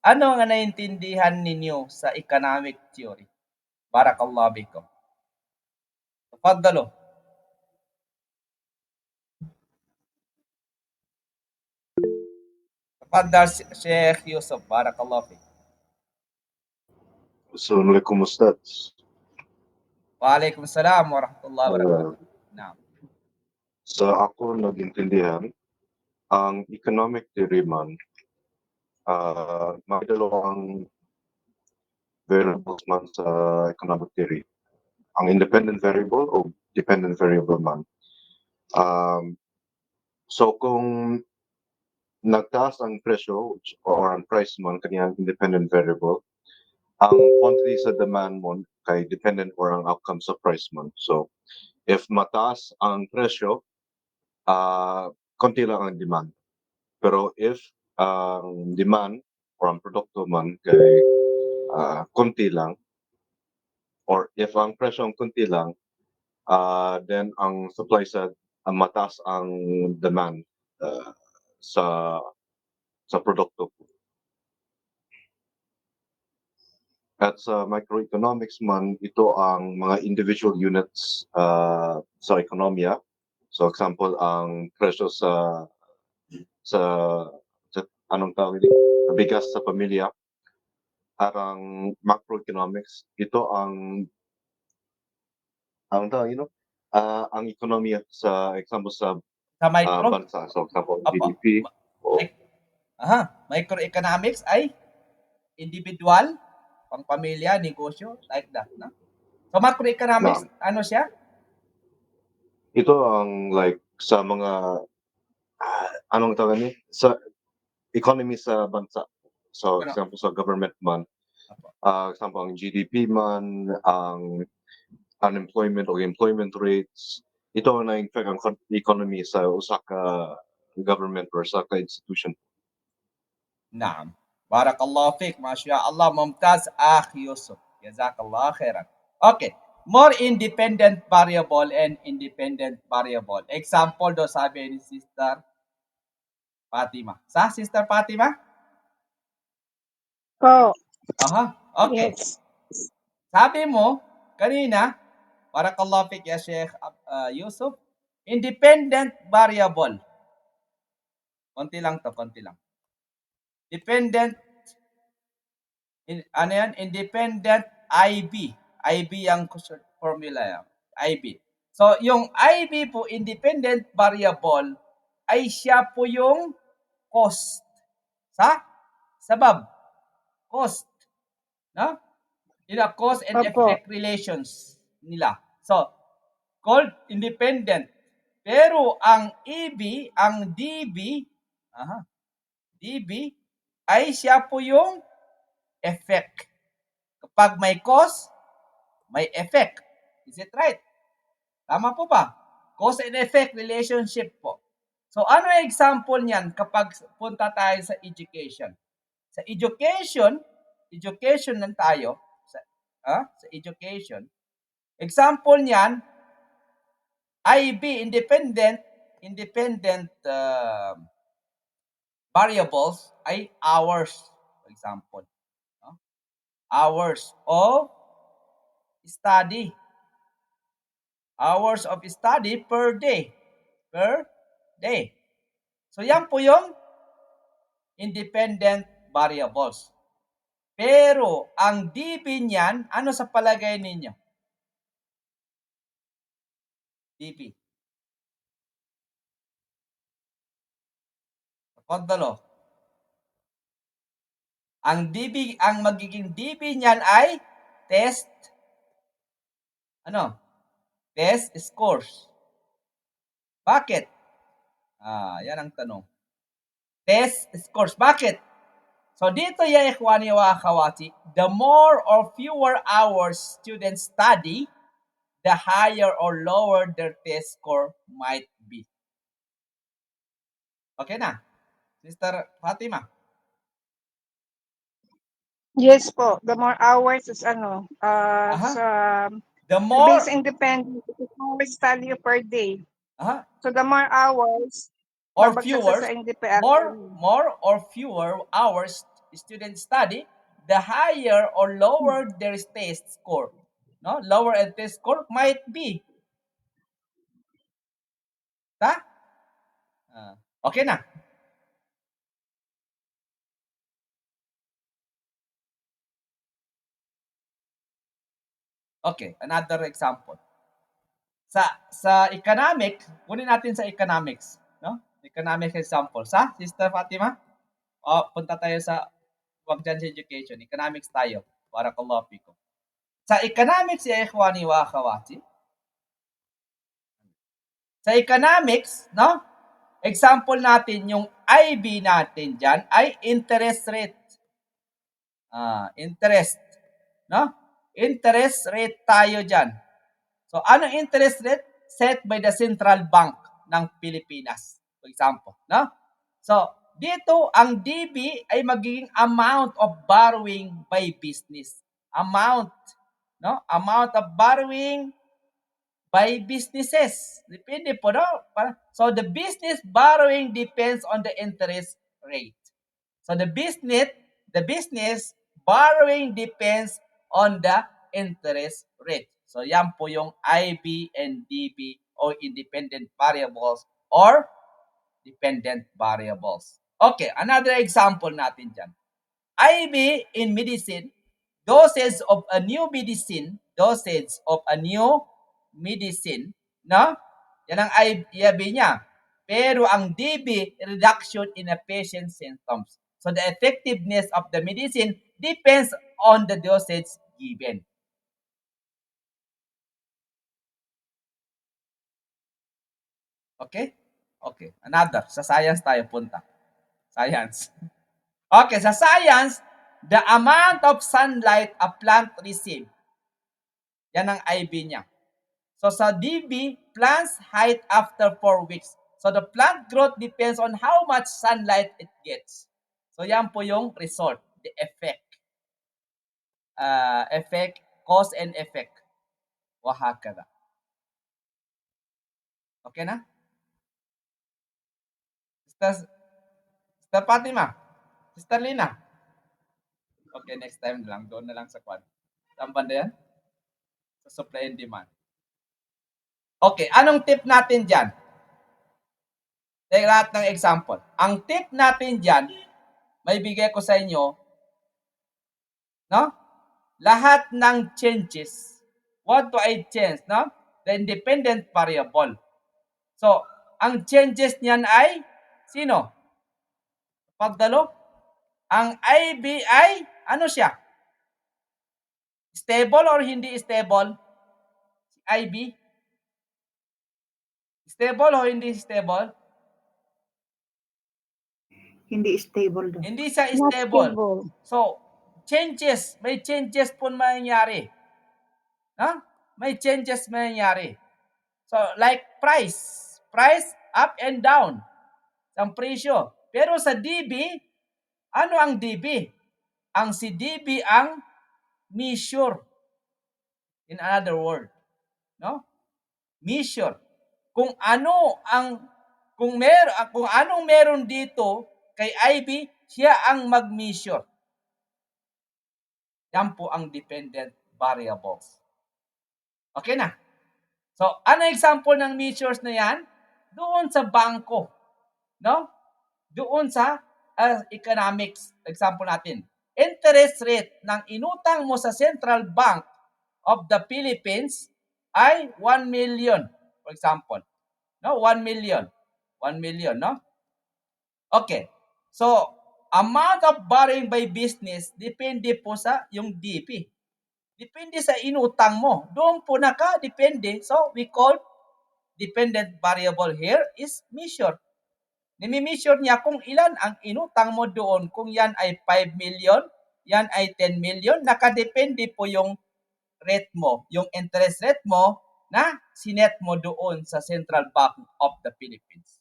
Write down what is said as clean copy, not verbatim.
Ano ang naiintindihan ninyo sa economic theory? Barakallahu bikum. Tafaddalu. Tafaddal Sheikh Yusuf. Barakallahu fik. Assalamualaikum Ustaz. Waalaikumsalam warahmatullahi Uh, wabarakatuh. Naam. sa ako nagintindihan, ang economic theory man, may dalawang variables man sa economic theory. Ang independent variable o dependent variable man. So kung nagtaas ang presyo or ang price man kaniyang independent variable, ang quantity sa demand mo kay dependent or ang outcome sa price man. So if mataas ang presyo, konti lang ang demand. Pero if ang demand or ang produkto man kay konti lang, or if ang presyo ang konti lang, then ang supply side mataas ang demand sa produkto. At sa microeconomics man, ito ang mga individual units sa ekonomiya. So example, ang presyo sa anong tawag dito? Bigas sa pamilya. At ang macroeconomics, ito ang tawag yun, ang ekonomiya sa example sa micro? bansa. So example, Apo. GDP. Microeconomics ay individual, pang-pamilya, negosyo, like that, no? So macroeconomics, ano siya? Ito ang like sa mga anong tawag niya? Sa economy sa bansa. So example sa government man, example ang GDP man, ang unemployment o employment rates, ito ang na-infect ang economy sa usa ka government or sa ka institution. Naam. Barakallahu fik. Masya-Allah. Mumtaz Akhi Yusuf. Jazakallah khairan. Okay. More independent variable and independent variable. Example do sabi ni Sister Fatima. Sa Sister Fatima? Oh. Aha. Okay. Yes. Sabi mo kanina, barakallahu fik ya Sheikh Yusuf, independent variable. Konti lang to, konti lang. Dependent ano yan? Independent IB. IB ang formula yan. IB. So, yung IB po, independent variable, ay siya po yung cost. Sabab. Cost. No? Cost and effect relations nila. So, called independent. Pero ang EB, ang DB, DB, ay siya po yung effect. Kapag may cause, may effect. Is it right? Tama po ba? Cause and effect relationship po. So, ano ang example niyan kapag punta tayo sa education? Sa education lang tayo. Sa education. Example niyan, IB, independent variables ay hours, for example. Hours of study. Hours of study per day. Per day. So, yan po yung independent variables. Pero, ang DB niyan, ano sa palagay ninyo? DB. Tafaddalo. Ang magiging DB niyan ay test scores. Bakit? Yan ang tanong. Test scores. Bakit? So dito ya ikhwani wa akhawati, the more or fewer hours students study, the higher or lower their test score might be. Okay na? Sister Fatima? Yes po. The more hours is the more base independent hours study per day. So the more hours or fewer or fewer hours students study, the higher or lower their test score. No, lower and test score might be. Ta? Okay na. Okay, another example. Sa economic, kunin natin sa economics, no? Economic example. Sa Sister Fatima? Punta tayo sa wag dyan sa education. Economics tayo. Barakallahu fikum. Sa economics, ya ikhwani wa akhawati. Sa economics, no? Example natin, yung IB natin dyan ay interest rate. Interest. No? Interest rate tayo dyan. So, anong interest rate? Set by the Central Bank ng Pilipinas. For example. No? So, dito, ang DB ay magiging amount of borrowing by business. Amount. No? Amount of borrowing by businesses. Depende po, no? So, the business borrowing depends on the interest rate. So, the business borrowing depends on the interest rate. So, yan po yung IB and DB o independent variables or dependent variables. Okay, another example natin dyan. IB in medicine, dosage of a new medicine, no? Yan ang IB niya. Pero ang DB, reduction in a patient's symptoms. So the effectiveness of the medicine depends on the dosage given. Okay? Okay. Another. Sa science tayo punta. Science. Okay, sa science, the amount of sunlight a plant receive. Yan ang IB niya. So sa DB, plant's height after 4 weeks. So the plant growth depends on how much sunlight it gets. So yan po yung result, the effect. Effect, cause and effect. Wahakada. Okay na? Sister Fatima? Sister Lina? Okay, next time lang. Doon na lang sa quad. Saan banda yan? Sa supply and demand. Okay, anong tip natin dyan? Take lahat ng example. Ang tip natin dyan, may bigay ko sa inyo, no? Lahat ng changes. What do I change, no? The independent variable. So, ang changes niyan ay sino? Pagdalo? Ang IB ay, ano siya? Stable or hindi stable? IB? Stable o hindi stable? Hindi stable daw. Hindi siya Not stable. stable. So, changes. May changes po mangyayari. May changes mangyayari. So, like price. Price up and down. Ang presyo. Pero sa DB, ano ang DB? Ang si DB ang measure. In another word. No? Measure. Kung anong meron dito kay IB, siya ang mag-measure. Yan po ang dependent variables. Okay na? So, ano example ng measures na yan? Doon sa bangko. No? Doon sa economics. Example natin. Interest rate ng inutang mo sa Central Bank of the Philippines ay 1 million. For example. No? 1 million. 1 million, no? Okay. So, amount of borrowing by business, depende po sa yung DP. Depende sa inutang mo. Doon po depende. So, we call dependent variable here is measure. Nimi-measure niya kung ilan ang inutang mo doon. Kung yan ay 5 million, yan ay 10 million, nakadepende po yung rate mo, yung interest rate mo na sinet mo doon sa Central Bank of the Philippines.